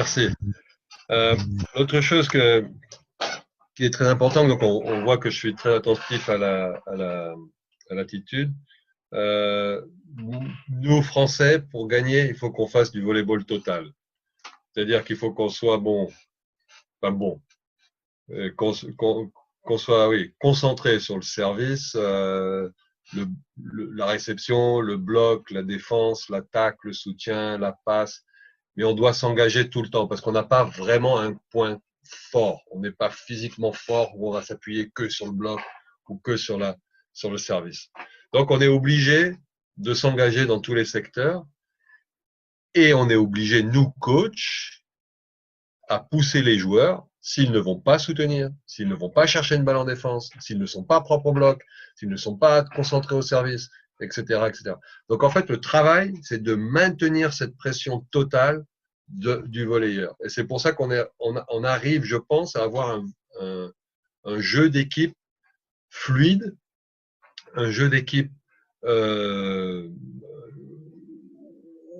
Merci. Autre chose qui est très importante, donc on voit que je suis très attentif à l'attitude. Nous, Français, pour gagner, il faut qu'on fasse du volleyball total. C'est-à-dire qu'il faut qu'on soit bon, enfin bon, qu'on soit concentré sur le service, la réception, le bloc, la défense, l'attaque, le soutien, la passe. Mais on doit s'engager tout le temps parce qu'on n'a pas vraiment un point fort. On n'est pas physiquement fort où on va s'appuyer que sur le bloc ou que sur le service. Donc, on est obligé de s'engager dans tous les secteurs et on est obligé, nous, coachs, à pousser les joueurs s'ils ne vont pas soutenir, s'ils ne vont pas chercher une balle en défense, s'ils ne sont pas propres au bloc, s'ils ne sont pas concentrés au service, etc., etc. Donc, en fait, le travail, c'est de maintenir cette pression totale du volleyeur. Et c'est pour ça on arrive, je pense, à avoir un jeu d'équipe fluide, un jeu d'équipe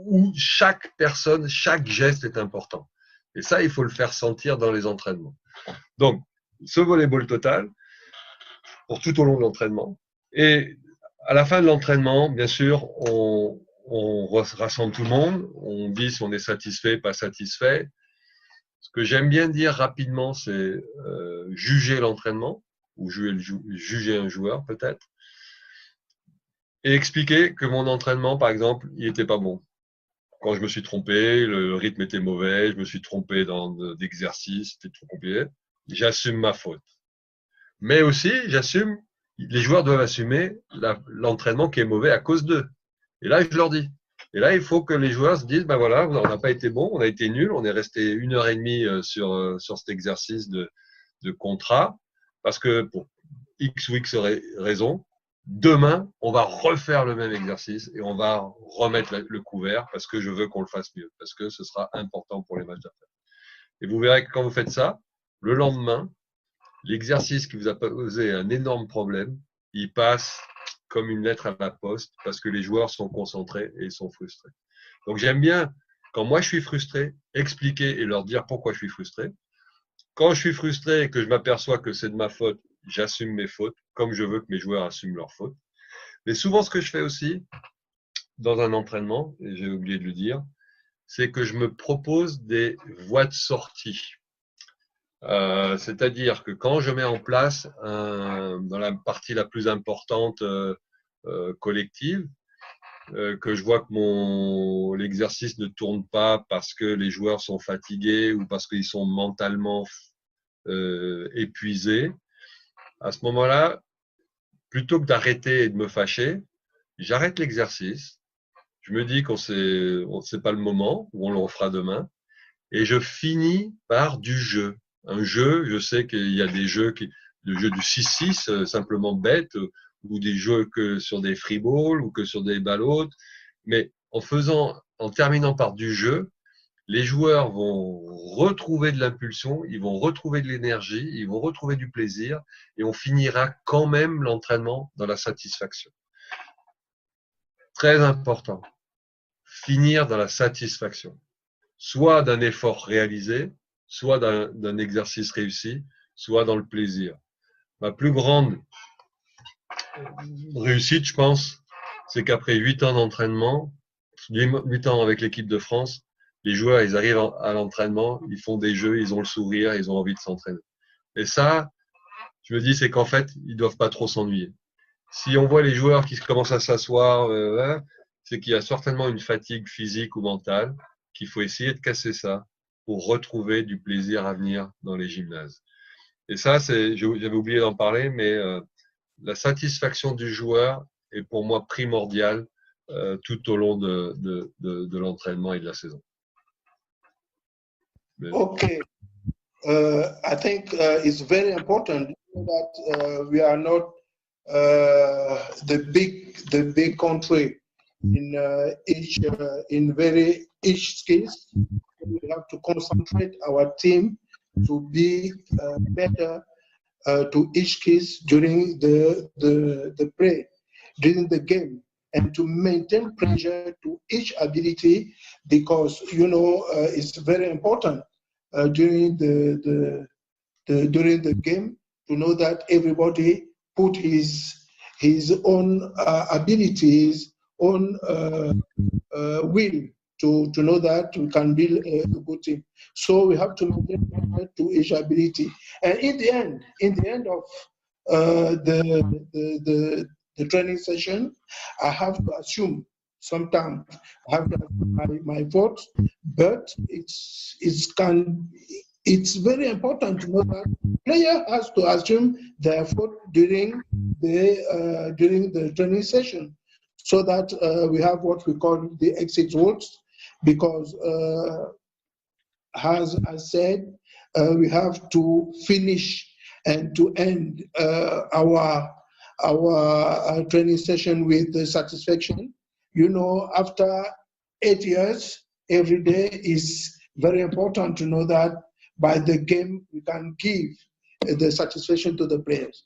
où chaque personne, chaque geste est important. Et ça, il faut le faire sentir dans les entraînements. Donc, ce volleyball total, pour tout au long de l'entraînement. Et à la fin de l'entraînement, bien sûr, on rassemble tout le monde, on dit si on est satisfait, pas satisfait. Ce que j'aime bien dire rapidement, c'est juger l'entraînement, ou juger un joueur peut-être, et expliquer que mon entraînement, par exemple, il n'était pas bon. Quand je me suis trompé, le rythme était mauvais, je me suis trompé dans d'exercices, c'était trop compliqué. J'assume ma faute. Mais aussi, les joueurs doivent assumer l'entraînement qui est mauvais à cause d'eux. Et là, je leur dis. Et là, il faut que les joueurs se disent, ben voilà, on n'a pas été bon, on a été nul, on est resté 1h30 sur cet exercice de contrat, parce que pour X ou X raison, demain, on va refaire le même exercice et on va remettre le couvert parce que je veux qu'on le fasse mieux, parce que ce sera important pour les matchs d'après. Et vous verrez que quand vous faites ça, le lendemain, l'exercice qui vous a posé un énorme problème, il passe comme une lettre à la poste parce que les joueurs sont concentrés et ils sont frustrés. Donc j'aime bien, quand moi je suis frustré, expliquer et leur dire pourquoi je suis frustré. Quand je suis frustré et que je m'aperçois que c'est de ma faute, j'assume mes fautes, comme je veux que mes joueurs assument leurs fautes. Mais souvent, ce que je fais aussi dans un entraînement, et j'ai oublié de le dire, c'est que je me propose des voies de sortie. C'est-à-dire que quand je mets en place dans la partie la plus importante collective, que je vois que l'exercice ne tourne pas parce que les joueurs sont fatigués ou parce qu'ils sont mentalement épuisés, à ce moment-là, plutôt que d'arrêter et de me fâcher, j'arrête l'exercice. Je me dis c'est pas le moment, ou on le refera demain, et je finis par du jeu. Un jeu, je sais qu'il y a des jeux le jeu du 6-6, simplement bête, ou des jeux que sur des free balls ou que sur des balles hautes. Mais en terminant par du jeu, les joueurs vont retrouver de l'impulsion, ils vont retrouver de l'énergie, ils vont retrouver du plaisir, et on finira quand même l'entraînement dans la satisfaction. Très important. Finir dans la satisfaction. Soit d'un effort réalisé, soit d'un exercice réussi, soit dans le plaisir. Ma plus grande réussite, je pense, c'est qu'après 8 ans d'entraînement, 8 ans avec l'équipe de France, les joueurs, ils arrivent à l'entraînement, ils font des jeux, ils ont le sourire, ils ont envie de s'entraîner. Et ça, je me dis, c'est qu'en fait, ils doivent pas trop s'ennuyer. Si on voit les joueurs qui commencent à s'asseoir, c'est qu'il y a certainement une fatigue physique ou mentale, qu'il faut essayer de casser ça pour retrouver du plaisir à venir dans les gymnases. Et ça, j'avais oublié d'en parler, mais la satisfaction du joueur est pour moi primordiale tout au long de l'entraînement et de la saison. Okay. I think it's very important that we are not the big country in each case. We have to concentrate our team to be better to each case during the play, during the game. and to maintain pressure to each ability, because it's very important during the game to know that everybody put his own abilities, own will to know that we can build a good team. So we have to maintain that to each ability. And in the end of the training session, I have to assume sometimes I have to assume my vote, but it's very important to know that player has to assume their vote during the training session, so that we have what we call the exit votes, because as I said, we have to finish and to end our training session with satisfaction. After 8 years, every day is very important to know that by the game we can give the satisfaction to the players.